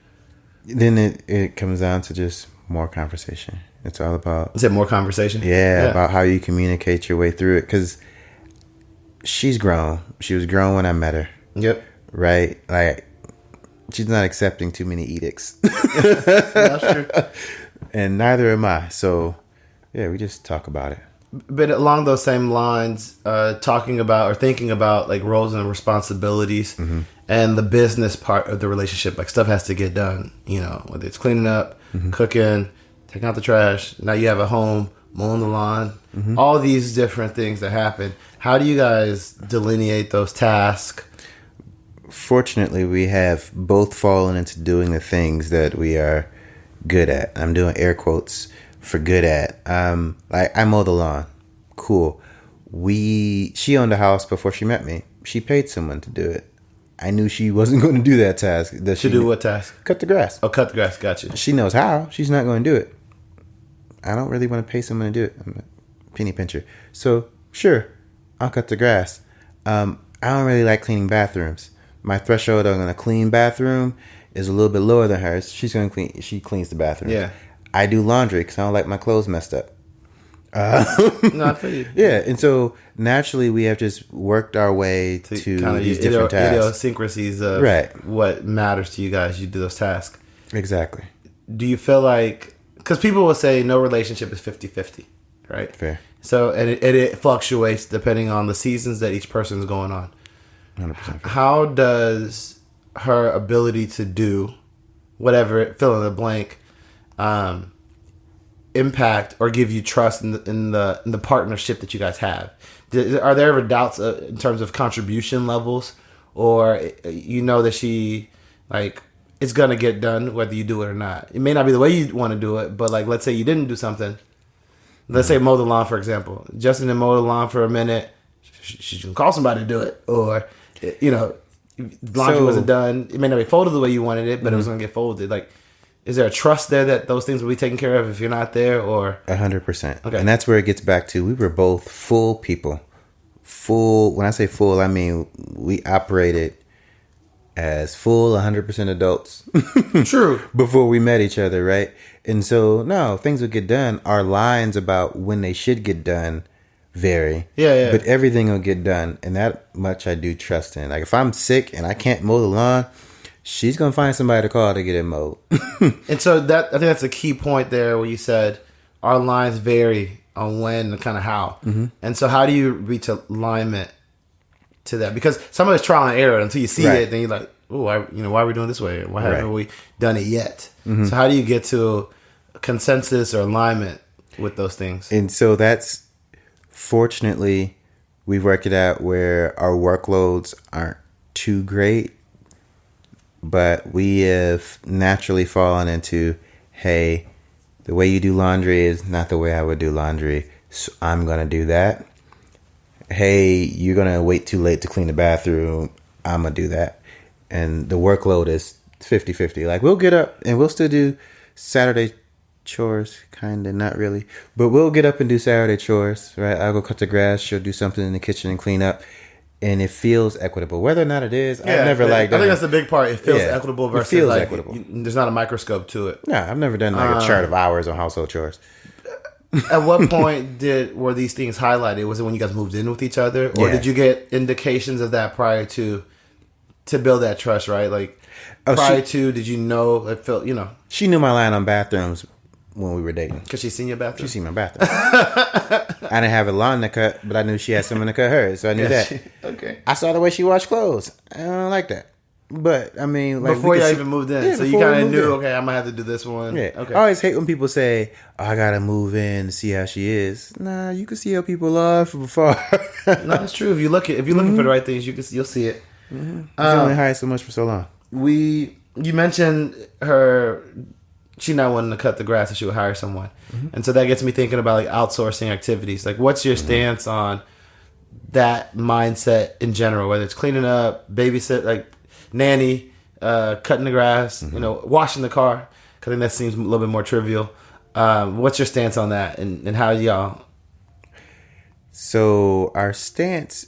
Speaker 2: then it comes down to just more conversation. It's all about...
Speaker 1: Is it more conversation?
Speaker 2: Yeah, about how you communicate your way through it. Because she's grown. She was grown when I met her.
Speaker 1: Yep.
Speaker 2: Right? Like, she's not accepting too many edicts.
Speaker 1: That's true.
Speaker 2: And neither am I. So, yeah, we just talk about it.
Speaker 1: But along those same lines, talking about or thinking about like roles and responsibilities and the business part of the relationship, like stuff has to get done, you know, whether it's cleaning up, cooking, taking out the trash. Now you have a home, mowing the lawn, all these different things that happen. How do you guys delineate those tasks?
Speaker 2: Fortunately, we have both fallen into doing the things that we are good at. I'm doing air quotes for good at. Like I mow the lawn. Cool. She owned a house before she met me. She paid someone to do it. I knew she wasn't going to do that task.
Speaker 1: She do what task?
Speaker 2: Cut the grass.
Speaker 1: Oh, cut the grass. Gotcha.
Speaker 2: She knows how. She's not going to do it. I don't really want to pay someone to do it. I'm a penny pincher. So sure, I'll cut the grass. I don't really like cleaning bathrooms. My threshold on a clean bathroom is a little bit lower than hers. She's going to clean. She cleans the bathroom.
Speaker 1: Yeah.
Speaker 2: I do laundry because I don't like my clothes messed up.
Speaker 1: No, I feel you.
Speaker 2: Yeah, and so naturally we have just worked our way to
Speaker 1: kind of
Speaker 2: these different tasks.
Speaker 1: Idiosyncrasies of what matters to you guys. You do those tasks.
Speaker 2: Exactly.
Speaker 1: Do you feel like, because people will say no relationship is 50-50, right?
Speaker 2: Fair.
Speaker 1: So, and it fluctuates depending on the seasons that each person is going on.
Speaker 2: 100% fair.
Speaker 1: How does her ability to do whatever, fill in the blank, impact or give you trust in the partnership that you guys have? Are there ever doubts in terms of contribution levels, or you know that she like it's gonna get done whether you do it or not? It may not be the way you want to do it, but like let's say you didn't do something. Let's say mow the lawn, for example. Justin didn't mow the lawn for a minute. She's gonna call somebody to do it, or you know, laundry wasn't done. It may not be folded the way you wanted it, but it was gonna get folded. Like, is there a trust there that those things will be taken care of if you're not there, or
Speaker 2: 100%?
Speaker 1: Okay,
Speaker 2: and that's where it gets back to. We were both full people. Full. When I say full, I mean we operated as full 100% adults.
Speaker 1: True.
Speaker 2: Before we met each other, right? And so, no, things will get done. Our lines about when they should get done vary.
Speaker 1: Yeah.
Speaker 2: But everything will get done, and that much I do trust in. Like, if I'm sick and I can't mow the lawn, she's going to find somebody to call to get it mowed.
Speaker 1: And so I think that's a key point there where you said our lines vary on when and kind of how. And so how do you reach alignment to that? Because some of it's trial and error until you see it, then you're like, oh, why are we doing this way? Why haven't we done it yet? So how do you get to consensus or alignment with those things?
Speaker 2: And so that's, fortunately, we've worked it out where our workloads aren't too great. but we have naturally fallen into, hey, the way you do laundry is not the way I would do laundry, so I'm going to do that. Hey, you're going to wait too late to clean the bathroom, I'm going to do that. And the workload is 50-50. Like, we'll get up and we'll still do Saturday chores, kind of, not really. But we'll get up and do Saturday chores, right? I'll go cut the grass, she'll do something in the kitchen and clean up. And it feels equitable. Whether or not it is, I've never liked that.
Speaker 1: I think that's the big part. It feels equitable versus
Speaker 2: it feels
Speaker 1: like
Speaker 2: equitable.
Speaker 1: There's not a microscope to it.
Speaker 2: No, I've never done like a chart of hours on household chores.
Speaker 1: At what point were these things highlighted? Was it when you guys moved in with each other, or did you get indications of that prior to build that trust? Right, like prior to, did you know? It felt,
Speaker 2: She knew my line on bathrooms when we were dating.
Speaker 1: Because she's seen your bathroom.
Speaker 2: She seen my bathroom. I didn't have a lawn to cut, but I knew she had someone to cut hers, so I knew that.
Speaker 1: Okay.
Speaker 2: I saw the way she washed clothes. I don't like that. But I mean, like,
Speaker 1: before y'all even moved in,
Speaker 2: yeah,
Speaker 1: so you kind of knew. Okay, I'm gonna have to do this one.
Speaker 2: Yeah.
Speaker 1: Okay.
Speaker 2: I always hate when people say, "Oh, I gotta move in to see how she is." Nah, you can see how people are from afar.
Speaker 1: No, it's true. If you're looking for the right things, you'll see it.
Speaker 2: Mm-hmm. You only hired so much for so long.
Speaker 1: You mentioned her. She not wanting to cut the grass, and she would hire someone, and so that gets me thinking about like outsourcing activities. Like, what's your stance on that mindset in general? Whether it's cleaning up, babysit, like nanny, cutting the grass, washing the car. Because I think that seems a little bit more trivial. What's your stance on that, and how y'all?
Speaker 2: So our stance.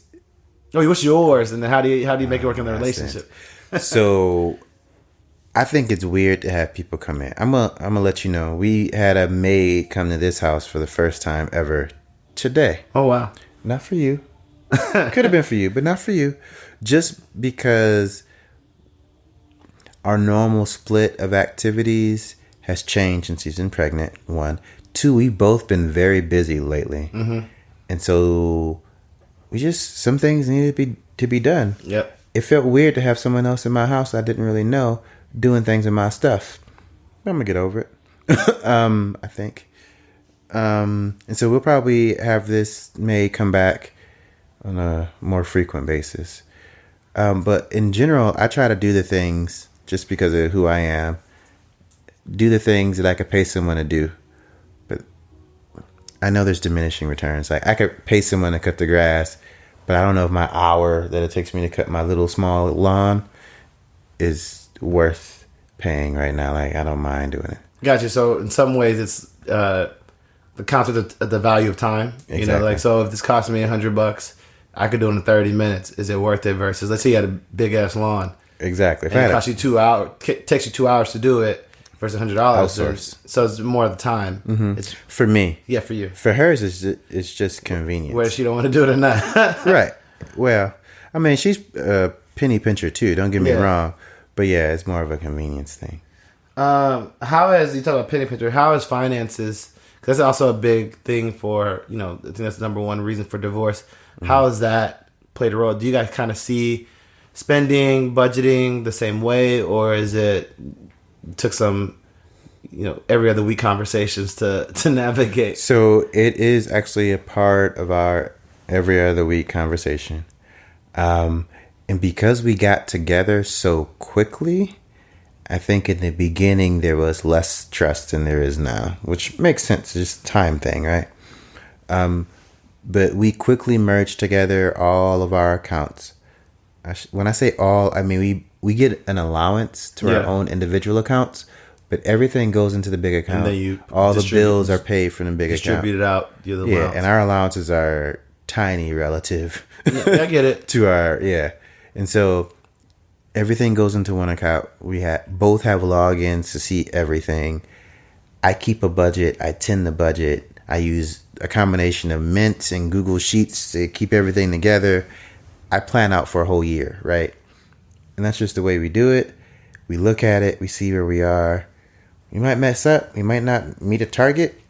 Speaker 1: Oh, what's yours, and then how do you make it work in the relationship?
Speaker 2: So, I think it's weird to have people come in. I'm gonna let you know. We had a maid come to this house for the first time ever today.
Speaker 1: Oh wow!
Speaker 2: Not for you. Could have been for you, but not for you. Just because our normal split of activities has changed since she's been pregnant. 1, 2, we've both been very busy lately, and so some things needed to be done.
Speaker 1: Yep.
Speaker 2: It felt weird to have someone else in my house I didn't really know doing things in my stuff. But I'm gonna get over it. I think. And so we'll probably have this maid come back on a more frequent basis. But in general, I try to do the things just because of who I am. Do the things that I could pay someone to do. But I know there's diminishing returns. Like, I could pay someone to cut the grass, but I don't know if my hour that it takes me to cut my little small lawn is worth paying right now. Like, I don't mind doing it.
Speaker 1: Gotcha. So in some ways, it's the concept of the value of time.
Speaker 2: Exactly.
Speaker 1: So if this cost me $100, I could do it in 30 minutes. Is it worth it? Versus, let's say you had a big ass lawn.
Speaker 2: Exactly.
Speaker 1: And it costs you 2 hours. Takes you 2 hours to do it versus $100.
Speaker 2: Outsource.
Speaker 1: So it's more of the time.
Speaker 2: Mm-hmm.
Speaker 1: It's
Speaker 2: for me.
Speaker 1: Yeah, for you.
Speaker 2: For hers, it's just convenience.
Speaker 1: Whether she don't want to do it or not.
Speaker 2: Right. Well, I mean, she's a penny pincher too. Don't get me wrong. But yeah, it's more of a convenience thing.
Speaker 1: How has, you talk about penny pincher, how is finances, because that's also a big thing for, I think that's the number one reason for divorce. How has that played a role? Do you guys kind of see spending, budgeting the same way, or is it took some, every other week conversations to navigate?
Speaker 2: So it is actually a part of our every other week conversation. And because we got together so quickly, I think in the beginning there was less trust than there is now, which makes sense. It's just a time thing, right? But we quickly merged together all of our accounts. When I say all, I mean we get an allowance to our own individual accounts, but everything goes into the big account.
Speaker 1: And then
Speaker 2: all the bills are paid from the big account.
Speaker 1: Distributed out.
Speaker 2: Yeah, and our allowances are tiny relative.
Speaker 1: Yeah, I get it.
Speaker 2: To our, and so everything goes into one account. We both have logins to see everything. I keep a budget. I tend the budget. I use a combination of Mint and Google Sheets to keep everything together. I plan out for a whole year, right? And that's just the way we do it. We look at it. We see where we are. We might mess up. We might not meet a target,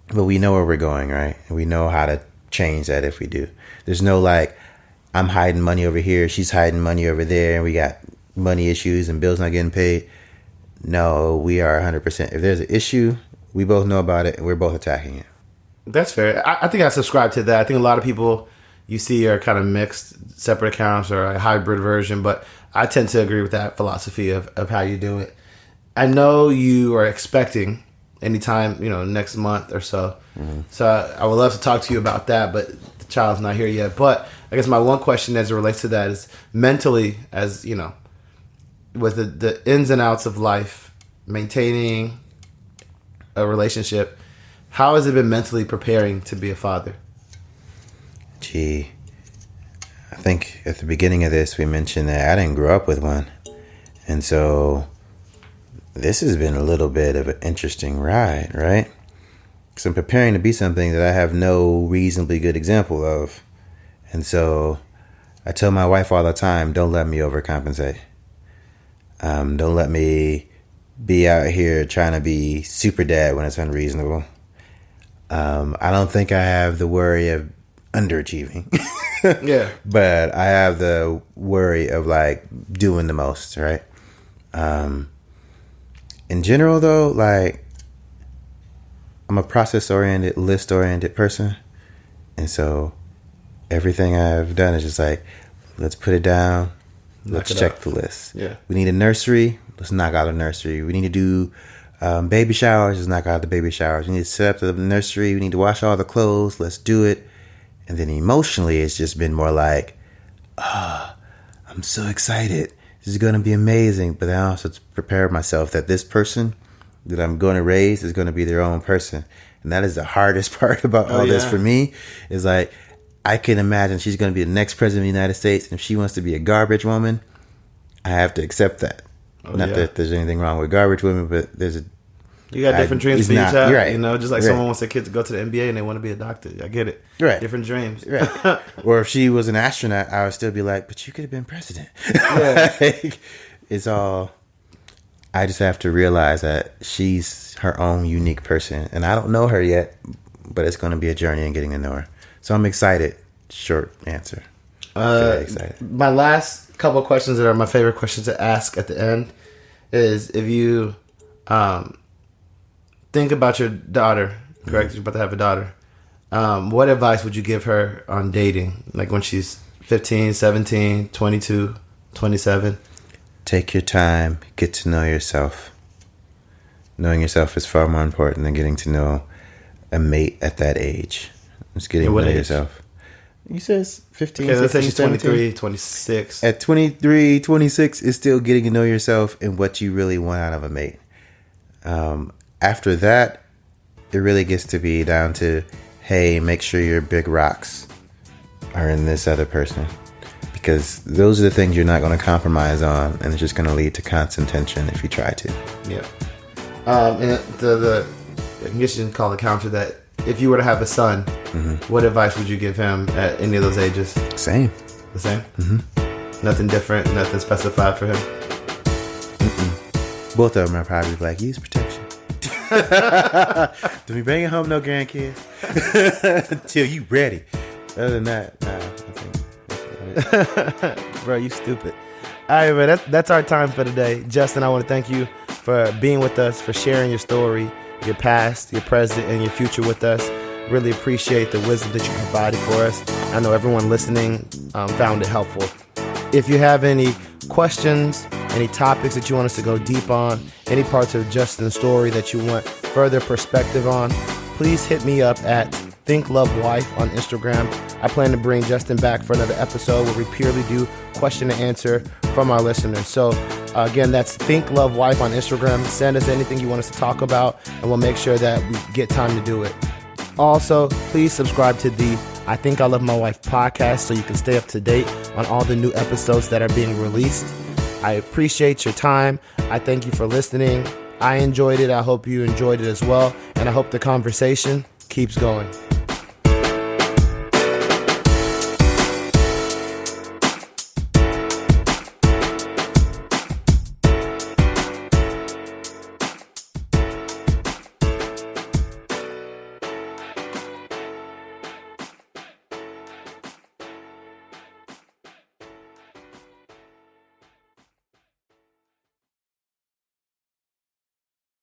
Speaker 2: but we know where we're going, right? And we know how to change that if we do. There's no like, I'm hiding money over here, she's hiding money over there, and we got money issues and bills not getting paid. No, we are 100%. If there's an issue, we both know about it, and we're both attacking it.
Speaker 1: That's fair. I think I subscribe to that. I think a lot of people, you see are kind of mixed, separate accounts or a hybrid version, but I tend to agree with that philosophy of how you do it. I know you are expecting anytime, next month or so. Mm-hmm. So I would love to talk to you about that, but the child's not here yet. But I guess my one question as it relates to that is mentally, as with the ins and outs of life, maintaining a relationship, how has it been mentally preparing to be a father?
Speaker 2: Gee, I think at the beginning of this, we mentioned that I didn't grow up with one. And so this has been a little bit of an interesting ride, right? Because I'm preparing to be something that I have no reasonably good example of. And so I tell my wife all the time, don't let me overcompensate. Don't let me be out here trying to be super dad when it's unreasonable. I don't think I have the worry of underachieving.
Speaker 1: Yeah.
Speaker 2: But I have the worry of like doing the most, right? In general though, like I'm a process oriented, list oriented person. And so everything I've done is just like, let's put it down. Let's check the list.
Speaker 1: Yeah.
Speaker 2: We need a nursery. Let's knock out a nursery. We need to do baby showers. Let's knock out the baby showers. We need to set up the nursery. We need to wash all the clothes. Let's do it. And then emotionally, it's just been more like, I'm so excited. This is going to be amazing. But then I also prepare myself that this person that I'm going to raise is going to be their own person. And that is the hardest part about all this for me is like, I can imagine she's going to be the next president of the United States. And if she wants to be a garbage woman, I have to accept that. Not that there's anything wrong with garbage women, but
Speaker 1: you got different dreams for each child.
Speaker 2: Right.
Speaker 1: Just like someone wants their kid to go to the NBA and they want to be a doctor. I get it.
Speaker 2: Right.
Speaker 1: Different dreams.
Speaker 2: Right. Or if she was an astronaut, I would still be like, but you could have been president. Yeah. Like, it's all, I just have to realize that she's her own unique person. And I don't know her yet, but it's going to be a journey in getting to know her. So I'm excited. Short answer. Very excited. My
Speaker 1: last couple of questions that are my favorite questions to ask at the end is if you think about your daughter, correct? Mm-hmm. You're about to have a daughter. What advice would you give her on dating? Like when she's 15, 17, 22, 27?
Speaker 2: Take your time. Get to know yourself. Knowing yourself is far more important than getting to know a mate at that age. Just getting to know yourself. He says 15,
Speaker 1: okay, 16, let's say she's 23,
Speaker 2: 17.
Speaker 1: 26.
Speaker 2: At 23, 26 is still getting to know yourself and what you really want out of a mate. After that, it really gets to be down to, hey, make sure your big rocks are in this other person. Because those are the things you're not going to compromise on, and it's just going to lead to constant tension if you try to.
Speaker 1: Yeah. And I guess you can call the counter that if you were to have a son, what advice would you give him at any of those ages?
Speaker 2: Same.
Speaker 1: The same?
Speaker 2: Mm-hmm.
Speaker 1: Nothing different, nothing specified for him?
Speaker 2: Mm-mm. Both of them are probably like, use protection. Don't be bringing home no grandkids until you ready. Other than that, nah, I think.
Speaker 1: Bro, you stupid. All right, man, that's our time for today. Justin, I want to thank you for being with us, for sharing your story, your past, your present, and your future with us. Really appreciate the wisdom that you provided for us. I know everyone listening found it helpful. If you have any questions, any topics that you want us to go deep on, any parts of Justin's story that you want further perspective on, please hit me up at ThinkLoveWife on Instagram. I plan to bring Justin back for another episode where we purely do question and answer from our listeners. So again, that's ThinkLoveWife on Instagram. Send us anything you want us to talk about, and we'll make sure that we get time to do it. Also, please subscribe to the I Think I Love My Wife podcast so you can stay up to date on all the new episodes that are being released. I appreciate your time. I thank you for listening. I enjoyed it. I hope you enjoyed it as well. And I hope the conversation keeps going.